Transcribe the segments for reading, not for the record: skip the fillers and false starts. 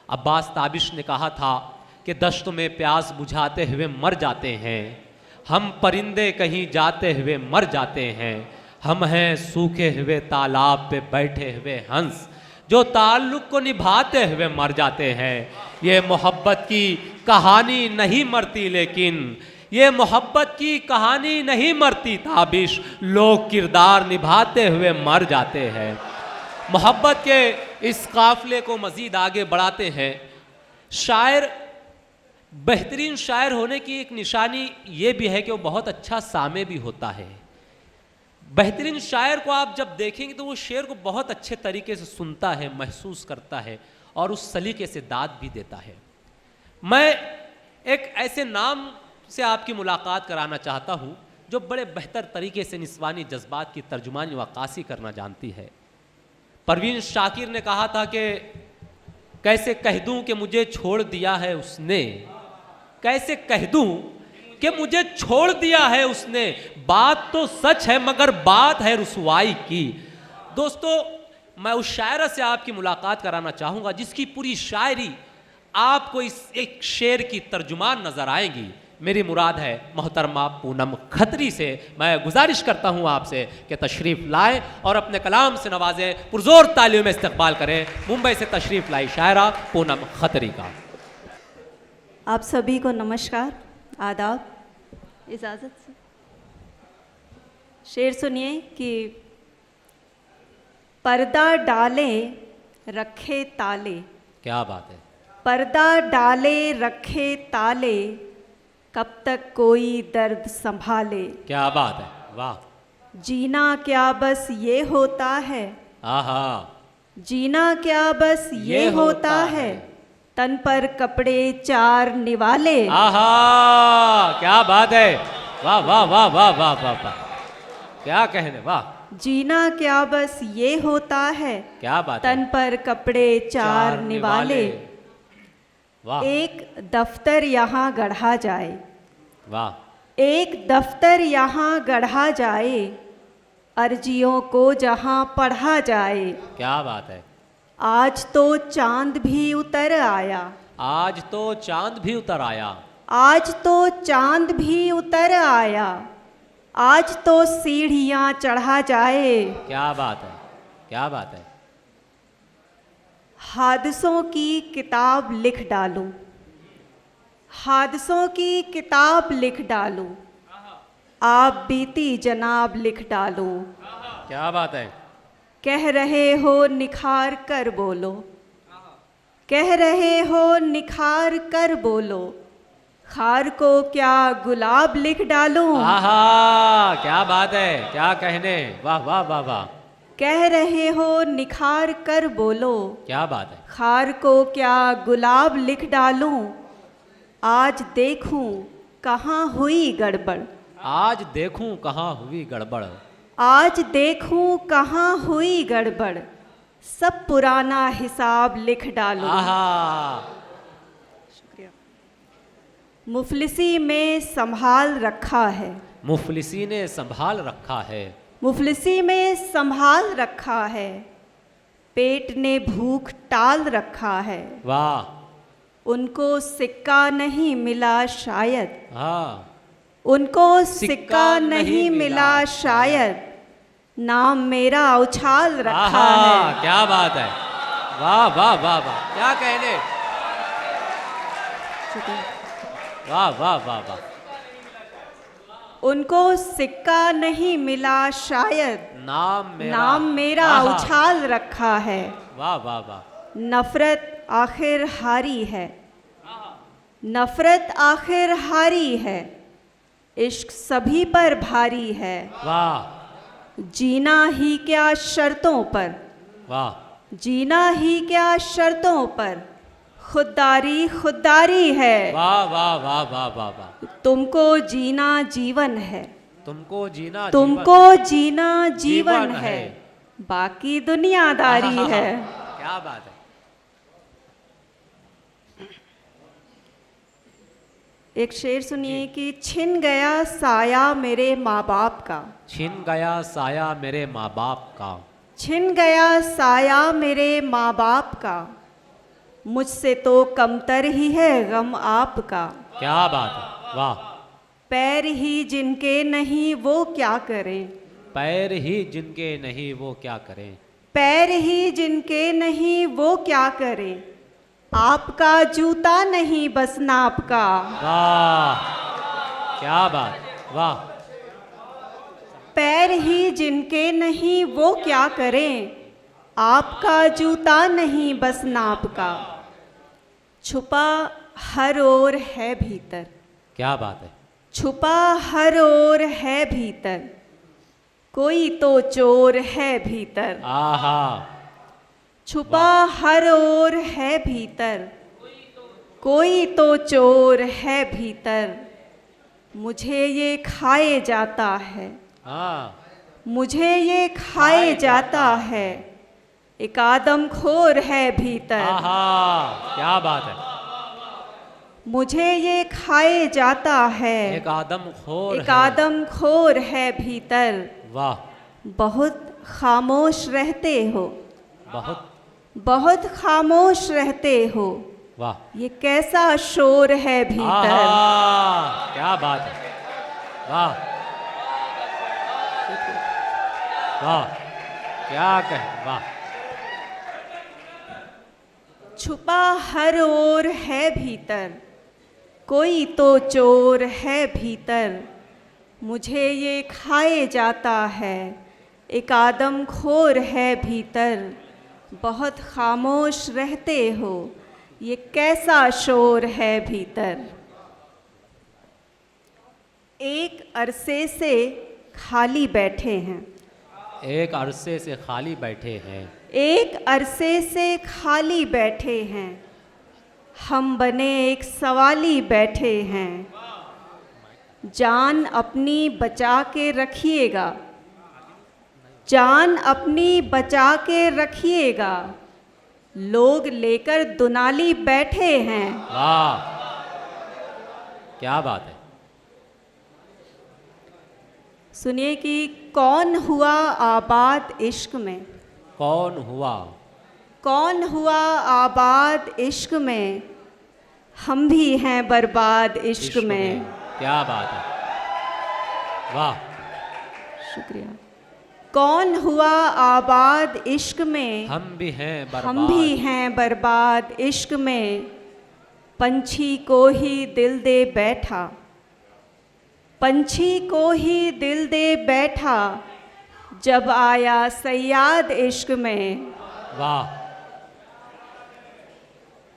अब्बास ताबिश ने कहा था कि दश्त में प्यास बुझाते हुए मर जाते हैं, हम परिंदे कहीं जाते हुए मर जाते हैं, हम हैं सूखे हुए तालाब पे बैठे हुए हंस जो ताल्लुक़ को निभाते हुए मर जाते हैं। ये मोहब्बत की कहानी नहीं मरती, लेकिन ये मोहब्बत की कहानी नहीं मरती ताबिश, लोग किरदार निभाते हुए मर जाते हैं। मोहब्बत के इस काफ़िले को मज़ीद आगे बढ़ाते हैं। शायर, बेहतरीन शायर होने की एक निशानी ये भी है कि वो बहुत अच्छा सामे भी होता है। बेहतरीन शायर को आप जब देखेंगे तो वो शेर को बहुत अच्छे तरीके से सुनता है, महसूस करता है और उस सलीके से दाद भी देता है। मैं एक ऐसे नाम से आपकी मुलाकात कराना चाहता हूँ जो बड़े बेहतर तरीके से निस्वानी जज्बात की तर्जुमानी व अक्कासी करना जानती है। परवीन शाकिर ने कहा था कि कैसे कह दूँ कि मुझे छोड़ दिया है उसने, कैसे कह दूँ कि मुझे छोड़ दिया है उसने, बात तो सच है मगर बात है रुसवाई की। दोस्तों, मैं उस शायरा से आपकी मुलाकात कराना चाहूँगा जिसकी पूरी शायरी आपको इस एक शेर की तर्जुमान नज़र आएंगी। मेरी मुराद है मोहतरमा पूनम खत्री से। मैं गुजारिश करता हूँ आपसे कि तशरीफ़ लाएं और अपने कलाम से नवाजें, पुरजोर तालियों में इस्तकबाल करें मुंबई से तशरीफ़ लाई शायरा पूनम खत्री का। आप सभी को नमस्कार, आदाब। इजाज़त से शेर सुनिए कि पर्दा डाले रखे ताले। क्या बात है। पर्दा डाले रखे ताले, कब तक कोई दर्द संभाले। क्या बात है, वाह। जीना क्या बस ये होता है, आहा, जीना क्या बस ये होता है, तन पर कपड़े चार निवाले। आहा, क्या बात है, वाह वाह वाह वाह वाह वाह वाह, क्या कहने, वाह। जीना क्या बस ये होता है, क्या बात तन है, पर कपड़े चार निवाले। वाह एक दफ्तर यहाँ गढ़ा जाए, वाह, एक दफ्तर यहाँ गढ़ा जाए, अर्जियों को जहाँ पढ़ा जाए। क्या बात है। आज तो चांद भी उतर आया, आज तो चांद भी उतर आया, आज तो चांद भी उतर आया, आज तो सीढ़ियाँ चढ़ा जाए। क्या बात है, क्या बात है। हादसों की किताब लिख डालूं, हादसों की किताब लिख डालूं, आप बीती जनाब लिख डालूं। क्या बात है। कह रहे हो निखार कर बोलो, कह रहे हो निखार कर बोलो, खार को क्या गुलाब लिख डालूं। आहा, क्या बात है, क्या कहने, वाह वाह वाह वाह। कह रहे हो निखार कर बोलो, क्या बात है। खार को क्या गुलाब लिख डालूं, आज देखूं कहाँ हुई गड़बड़, आज देखूं कहाँ हुई गड़बड़, आज देखूं कहाँ हुई गड़बड़, सब पुराना हिसाब लिख डालूं। आहा, शुक्रिया। मुफलिसी में संभाल रखा है, मुफलिसी ने संभाल रखा है, मुफलिसी में संभाल रखा है, पेट ने भूख टाल रखा है, वाह। उनको सिक्का नहीं मिला शायद, हाँ, उनको सिक्का नहीं मिला शायद, नाम मेरा उछाल रखा है। क्या बात है, वाह वाह वाह वाह, क्या कहने, वाह वाह वाह वाह। उनको सिक्का नहीं मिला शायद, नाम मेरा आहा, उछाल रखा है। वाह वाह वाह। नफरत आखिर हारी है, नफरत आखिर हारी है, इश्क सभी पर भारी है, वाह। जीना ही क्या शर्तों पर, वाह, जीना ही क्या शर्तों पर, खुददारी खुददारी है, वाह वाह वाह वाह वाह वाह। तुमको जीना जीवन है, तुमको जीना, तुमको जीना जीवन है, बाकी दुनियादारी है। क्या बात है। एक शेर सुनिए कि छिन गया साया मेरे माँ बाप का, छिन गया साया मेरे माँ बाप का, छिन गया साया मेरे माँ बाप का, मुझसे तो कमतर ही है गम आपका। क्या बात है, वाह। पैर ही जिनके नहीं वो क्या करें, पैर ही जिनके नहीं वो क्या करें, पैर ही जिनके नहीं वो क्या करें, आपका जूता नहीं बस नाप का। वाह, क्या बात, वाह। पैर ही जिनके नहीं वो क्या करें, आपका जूता नहीं बस नाप का। छुपा हर ओर है भीतर, क्या बात है, छुपा हर ओर है भीतर, कोई तो चोर है भीतर। आहा, छुपा हर ओर है भीतर, कोई तो चोर है भीतर। मुझे ये खाए जाता है, हाँ, मुझे ये खाए जाता है, एक आदमखोर है भीतर। आहा, क्या बात है, मुझे ये खाए जाता है, एक आदमखोर एक है। आदमखोर है भीतर। वाह, बहुत खामोश रहते हो, बहुत, बहुत खामोश रहते हो, वाह, ये कैसा शोर है भीतर। आहा, क्या बात है, वाह, वाह, क्या कहे, वाह। छुपा हर ओर है भीतर, कोई तो चोर है भीतर। मुझे ये खाए जाता है, एक आदमखोर है भीतर। बहुत खामोश रहते हो, ये कैसा शोर है भीतर। एक अरसे से खाली बैठे हैं, एक अरसे से खाली बैठे हैं, एक अरसे से खाली बैठे हैं, हम बने एक सवाली बैठे हैं। जान अपनी बचा के रखिएगा, जान अपनी बचा के रखिएगा, लोग लेकर दुनाली बैठे हैं। वाह, क्या बात है। सुनिए कि कौन हुआ आबाद इश्क में, कौन हुआ, कौन हुआ आबाद इश्क में, हम भी हैं बर्बाद इश्क में। क्या बात है, वाह, शुक्रिया। कौन हुआ आबाद इश्क में, हम भी हैं बर्बाद, हम भी हैं बर्बाद इश्क में। पंछी को ही दिल दे बैठा, पंछी को ही दिल दे बैठा, जब आया सयाद इश्क में। वाह,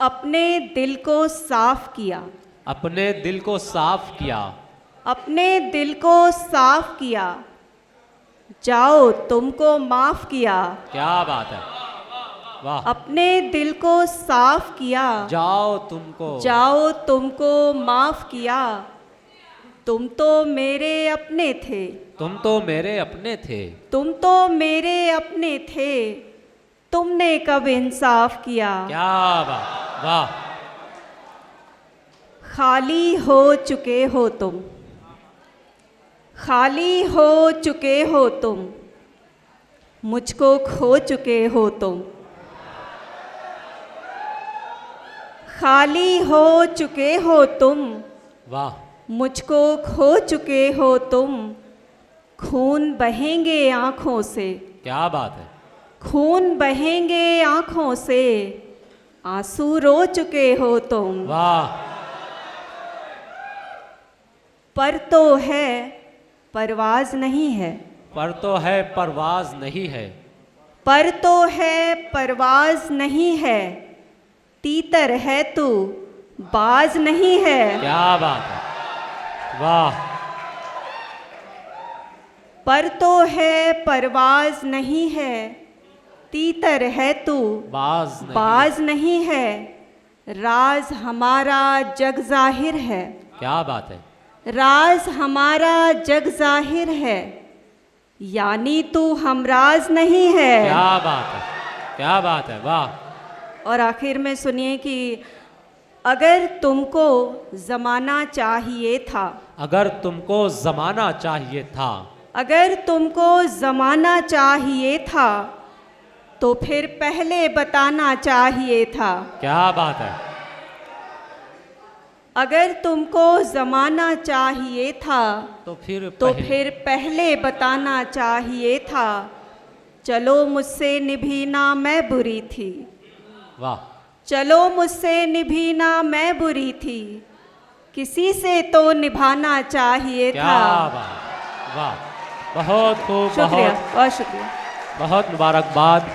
अपने दिल को साफ किया, अपने दिल को साफ किया, अपने दिल को साफ किया, जाओ तुमको माफ किया। क्या बात है, वाह। अपने दिल को साफ किया, जाओ तुमको, जाओ तुमको माफ किया। तुम तो मेरे अपने थे, तुम तो मेरे अपने थे, तुम तो मेरे अपने थे, तुमने कब इंसाफ किया। क्या बात, वाह। खाली हो चुके हो तुम, खाली हो चुके हो तुम, मुझको खो चुके हो तुम। खाली हो चुके हो तुम, वाह, मुझको खो चुके हो तुम। खून बहेंगे आँखों से, क्या बात है, खून बहेंगे आँखों से, आंसू रो चुके हो तुम। वाह, पर तो है परवाज नहीं है, पर तो है परवाज नहीं है, पर तो है परवाज नहीं है, तीतर है तू बाज नहीं है। क्या बात है, वाह। पर तो है परवाज नहीं है, तीतर है तू बाज नहीं, बाज नहीं है। राज हमारा जग जाहिर है, क्या बात है, राज हमारा जग जाहिर है, यानी तू हमराज नहीं है। क्या बात है, क्या बात है, वाह। और आखिर में सुनिए कि अगर तुमको ज़माना चाहिए था, अगर तुमको जमाना चाहिए था, अगर तुमको ज़माना चाहिए था, तो फिर पहले बताना चाहिए था। क्या बात है। अगर तुमको जमाना चाहिए था तो फिर पहले बताना चाहिए था। चलो मुझसे निभी ना मैं बुरी थी। वाह। चलो मुझसे निभी ना मैं बुरी थी, किसी से तो निभाना चाहिए क्या था। बात। वाह, बहुत खूब, शुक्रिया, बहुत बहुत शुक्रिया। बहुत मुबारकबाद।